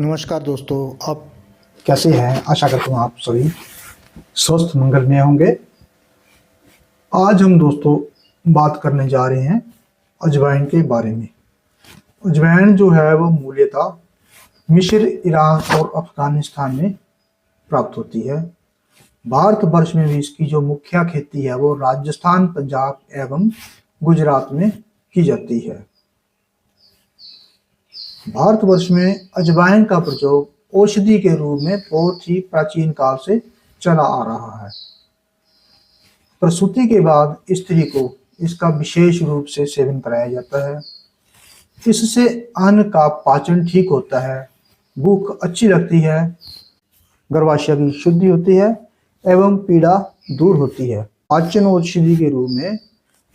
नमस्कार दोस्तों, आप कैसे हैं? आशा करता हूँ आप सभी स्वस्थ मंगल में होंगे। आज हम दोस्तों बात करने जा रहे हैं अजवाइन के बारे में। अजवाइन जो है वो मूल्यतः मिस्र, ईरान और अफगानिस्तान में प्राप्त होती है। भारतवर्ष में भी इसकी जो मुख्य खेती है वो राजस्थान, पंजाब एवं गुजरात में की जाती है। भारतवर्ष में अजवाइन का प्रयोग औषधि के रूप में बहुत ही प्राचीन काल से चला आ रहा है। प्रसूति के बाद स्त्री को इसका विशेष रूप से सेवन कराया जाता है। इससे अन्न का पाचन ठीक होता है, भूख अच्छी लगती है, गर्भाशय की शुद्धि होती है एवं पीड़ा दूर होती है। पाचन औषधि के रूप में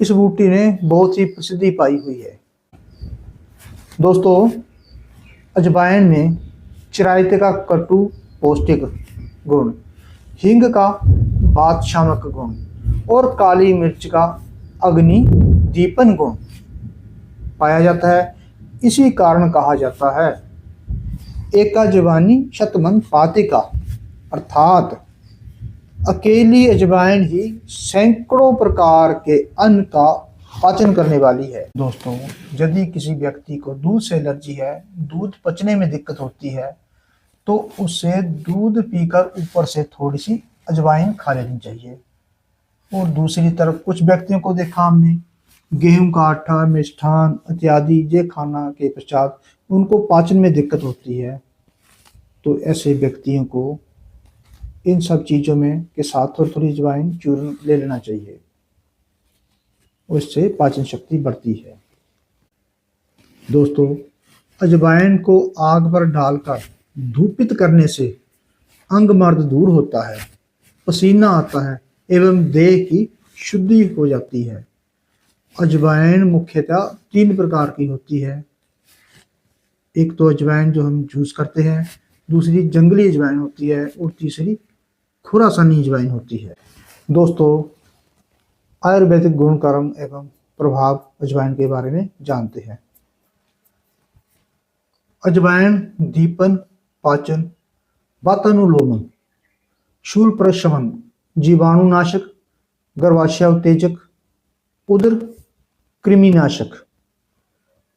इस बूटी ने बहुत ही प्रसिद्धि पाई हुई है। दोस्तों, अजवाइन में चिरायत का कटु पौष्टिक गुण, हींग का वात शामक गुण और काली मिर्च का अग्नि दीपन गुण पाया जाता है। इसी कारण कहा जाता है एका जवानी शतमन पातिका, अर्थात अकेली अजवाइन ही सैकड़ों प्रकार के अन्न का पाचन करने वाली है। दोस्तों, यदि किसी व्यक्ति को दूध से एलर्जी है, दूध पचने में दिक्कत होती है, तो उसे दूध पीकर ऊपर से थोड़ी सी अजवाइन खा लेनी चाहिए। और दूसरी तरफ कुछ व्यक्तियों को देखा हमने, गेहूं का आटा, मिष्ठान इत्यादि ये खाना के पश्चात उनको पाचन में दिक्कत होती है, तो ऐसे व्यक्तियों को इन सब चीज़ों में के साथ थोड़ी थोड़ी अजवाइन चूर्ण ले लेना चाहिए। उससे पाचन शक्ति बढ़ती है। दोस्तों, अजवाइन को आग पर डालकर धूपित करने से अंगमर्द दूर होता है, पसीना आता है एवं देह की शुद्धि हो जाती है। अजवाइन मुख्यतः 3 प्रकार की होती है। एक तो अजवाइन जो हम जूस करते हैं, दूसरी जंगली अजवाइन होती है और तीसरी खुरासानी अजवाइन होती है। दोस्तों, आयुर्वेदिक गुण, कर्म एवं प्रभाव अजवाइन के बारे में जानते हैं। अजवाइन दीपन, पाचन, वातानुलोमन, शूल प्रशमन, जीवाणुनाशक, गर्भाशय उत्तेजक, उदर कृमिनाशक,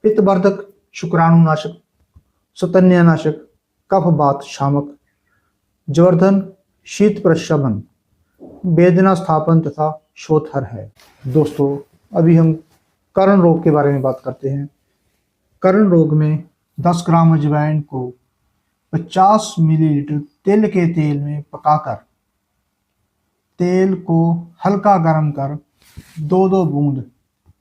पित्तवर्धक, शुक्राणुनाशक, स्तन्यनाशक, कफ वात शामक, जवर्धन, शीत प्रशमन, वेदना स्थापन तथा शोथर है। दोस्तों, अभी हम कर्ण रोग के बारे में बात करते हैं। कर्ण रोग में 10 ग्राम अजवाइन को 50 मिलीलीटर तिल के तेल में पकाकर तेल को हल्का गर्म कर 2-2 बूंद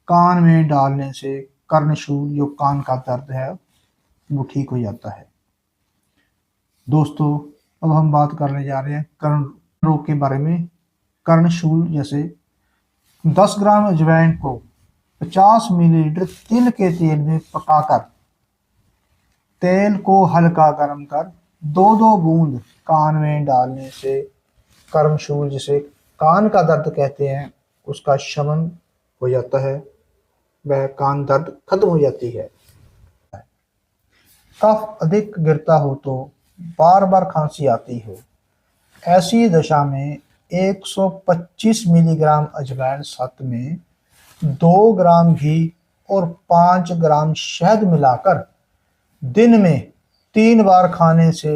कान में डालने से कर्णशूल जो कान का दर्द है वो ठीक हो जाता है। दोस्तों, अब हम बात करने जा रहे हैं कर्ण रोग के बारे में। कर्णशूल जैसे 10 ग्राम अजवाइन को 50 मिलीलीटर तिल के तेल में पकाकर तेल को हल्का गर्म कर 2-2 बूंद कान में डालने से कर्णशूल, जिसे कान का दर्द कहते हैं, उसका शमन हो जाता है, वह कान दर्द खत्म हो जाती है। कफ अधिक गिरता हो तो बार बार खांसी आती हो, ऐसी दशा में 125 मिलीग्राम अजवाइन साथ में 2 ग्राम घी और 5 ग्राम शहद मिलाकर दिन में 3 बार खाने से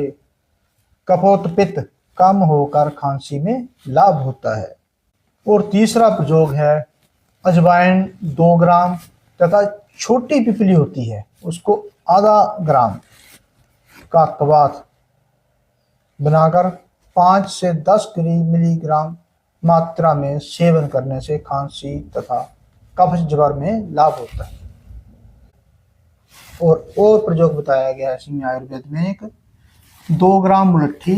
कफोत्पित्त कम होकर खांसी में लाभ होता है। और तीसरा प्रयोग है अजवाइन 2 ग्राम तथा छोटी पिपली होती है, उसको आधा ग्राम का कवाथ बनाकर 5 से 10 मिलीग्राम मात्रा में सेवन करने से खांसी तथा कफ ज्वर में लाभ होता है। और प्रयोग बताया गया है इसमें आयुर्वेद में, एक 2 ग्राम मुलट्ठी,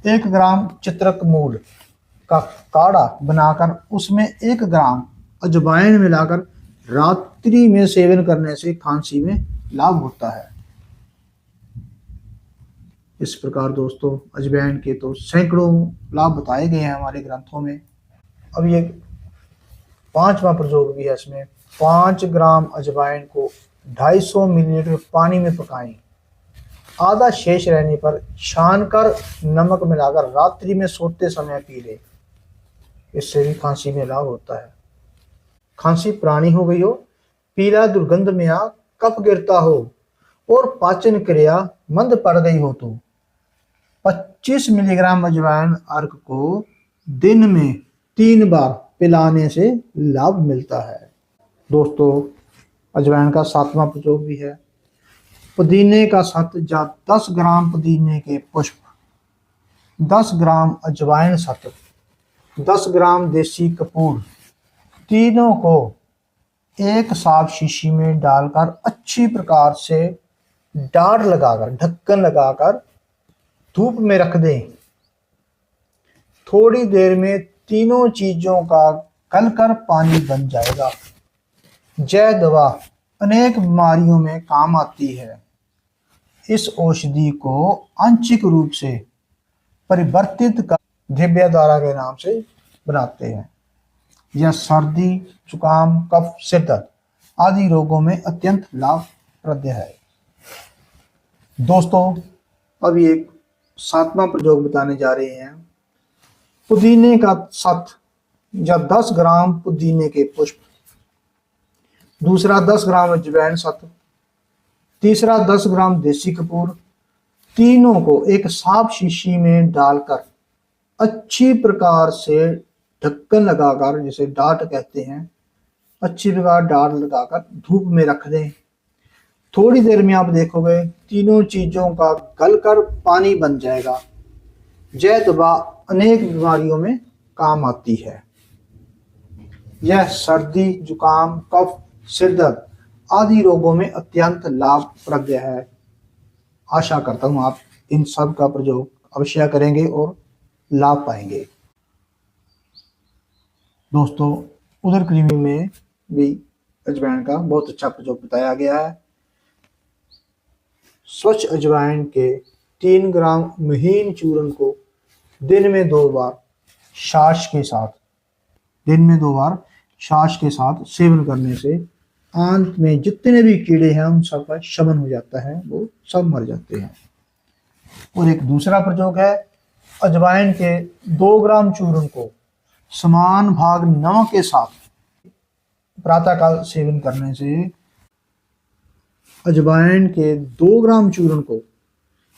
1 ग्राम चित्रक मूल का काढ़ा बनाकर उसमें 1 ग्राम अजवाइन मिलाकर रात्रि में सेवन करने से खांसी में लाभ होता है। इस प्रकार दोस्तों, अजवाइन के तो सैकड़ों लाभ बताए गए हैं हमारे ग्रंथों में। अब ये 5वां प्रयोग भी है इसमें। 5 ग्राम अजवाइन को 250 मिलीलीटर पानी में पकाएं आधा शेष रहने पर छान कर नमक मिलाकर रात्रि में सोते समय पी ले। इससे भी खांसी में लाभ होता है। खांसी पुरानी हो गई हो, पीला दुर्गंध में आ, कफ गिरता हो और पाचन क्रिया मंद पड़ गई हो तो 25 मिलीग्राम अजवाइन अर्क को दिन में 3 बार पिलाने से लाभ मिलता है। दोस्तों, अजवाइन का 7वां प्रयोग भी है। पुदीने का सत या 10 ग्राम पुदीने के पुष्प, 10 ग्राम अजवाइन सत, 10 ग्राम देसी कपूर, तीनों को एक साफ शीशी में डालकर अच्छी प्रकार से डाढ़ लगाकर, ढक्कन लगाकर धूप में रख दें। थोड़ी देर में तीनों चीजों का गलकर पानी बन जाएगा। यह दवा अनेक बीमारियों में काम आती है। इस औषधि को आंशिक रूप से परिवर्तित कर दिव्यधारा के नाम से बनाते हैं। यह सर्दी, जुकाम, कफ, सिर दर्द आदि रोगों में अत्यंत लाभप्रद है। दोस्तों, अभी एक 7वां प्रयोग बताने जा रहे हैं। पुदीने का सत या 10 ग्राम पुदीने के पुष्प, दूसरा 10 ग्राम अजवाइन सत, तीसरा 10 ग्राम देसी कपूर, तीनों को एक साफ शीशी में डालकर अच्छी प्रकार से ढक्कन लगाकर, जिसे डाट कहते हैं, अच्छी प्रकार डाट लगाकर धूप में रख दें। थोड़ी देर में आप देखोगे तीनों चीजों का गलकर पानी बन जाएगा। यह दवा अनेक बीमारियों में काम आती है। यह सर्दी, जुकाम, कफ, सिर दर्द आदि रोगों में अत्यंत लाभप्रद है। आशा करता हूं आप इन सब का प्रयोग अवश्य करेंगे और लाभ पाएंगे। दोस्तों, उदर कृमि में भी अजवाइन का बहुत अच्छा प्रयोग बताया गया है। स्वच्छ अजवाइन के 3 ग्राम महीन चूर्ण को दिन में 2 बार छाछ के साथ सेवन करने से आंत में जितने भी कीड़े हैं उन सब का शमन हो जाता है, वो सब मर जाते हैं। और एक दूसरा प्रयोग है, अजवाइन के 2 ग्राम चूर्ण को समान भाग नमक के साथ प्रातःकाल सेवन करने से, अजवाइन के 2 ग्राम चूर्ण को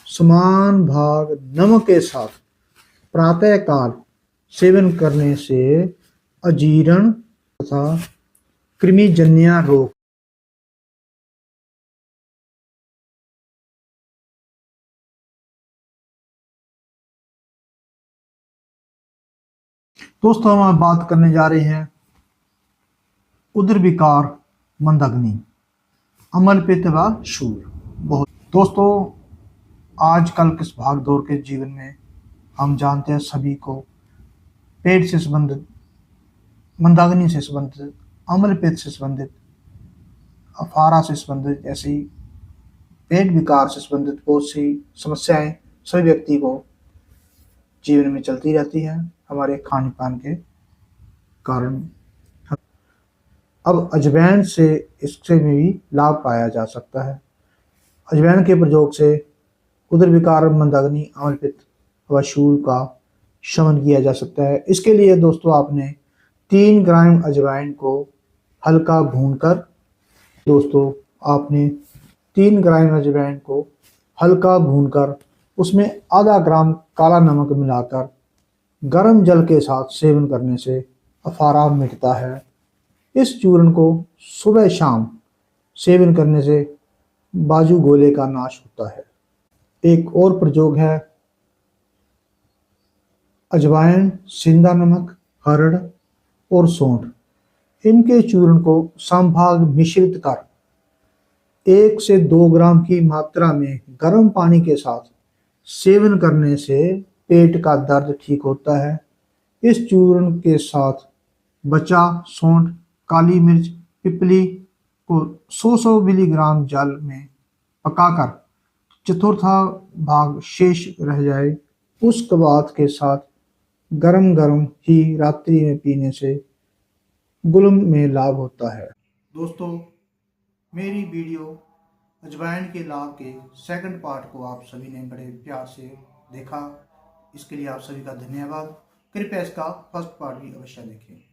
समान भाग नमक के साथ प्रातःकाल सेवन करने से अजीर्ण तथा कृमिजन्य रोग दोस्तों, हम बात करने जा रहे हैं उदर विकार, मंदग्नि, अम्ल पित्त व शूल। बहुत दोस्तों, आजकल किस भाग दौड़ के जीवन में हम जानते हैं सभी को पेट से संबंधित, मंदाग्नि से संबंधित, अम्ल पित्त से संबंधित, अफारा से संबंधित, ऐसी पेट विकार से संबंधित बहुत सी समस्याएं सभी व्यक्ति को जीवन में चलती रहती हैं हमारे खान पान के कारण। अब अजवाइन से इससे में भी लाभ पाया जा सकता है। अजवाइन के प्रयोग से उदर विकार, मंदाग्नि, अम्ल पित्त व शूल का शमन किया जा सकता है। इसके लिए दोस्तों आपने 3 ग्राम अजवाइन को हल्का भूनकर, दोस्तों आपने 3 ग्राम अजवाइन को हल्का भूनकर उसमें आधा ग्राम काला नमक मिलाकर गर्म जल के साथ सेवन करने से अफारा मिटता है। इस चूर्ण को सुबह शाम सेवन करने से बाजू गोले का नाश होता है। एक और प्रयोग है अजवाइन, सिंधा नमक, हरड़ और सौंठ। इनके चूर्ण को समभाग मिश्रित कर 1 से 2 ग्राम की मात्रा में गर्म पानी के साथ सेवन करने से पेट का दर्द ठीक होता है। इस चूर्ण के साथ बचा सौंठ, काली मिर्च, पिपली को 100 मिलीग्राम जल में पकाकर चतुर्था भाग शेष रह जाए, उस कबात के साथ गरम गरम ही रात्रि में पीने से गुल्म में लाभ होता है। दोस्तों, मेरी वीडियो अजवाइन के लाभ के सेकंड पार्ट को आप सभी ने बड़े प्यार से देखा, इसके लिए आप सभी का धन्यवाद। कृपया इसका फर्स्ट पार्ट भी अवश्य देखें।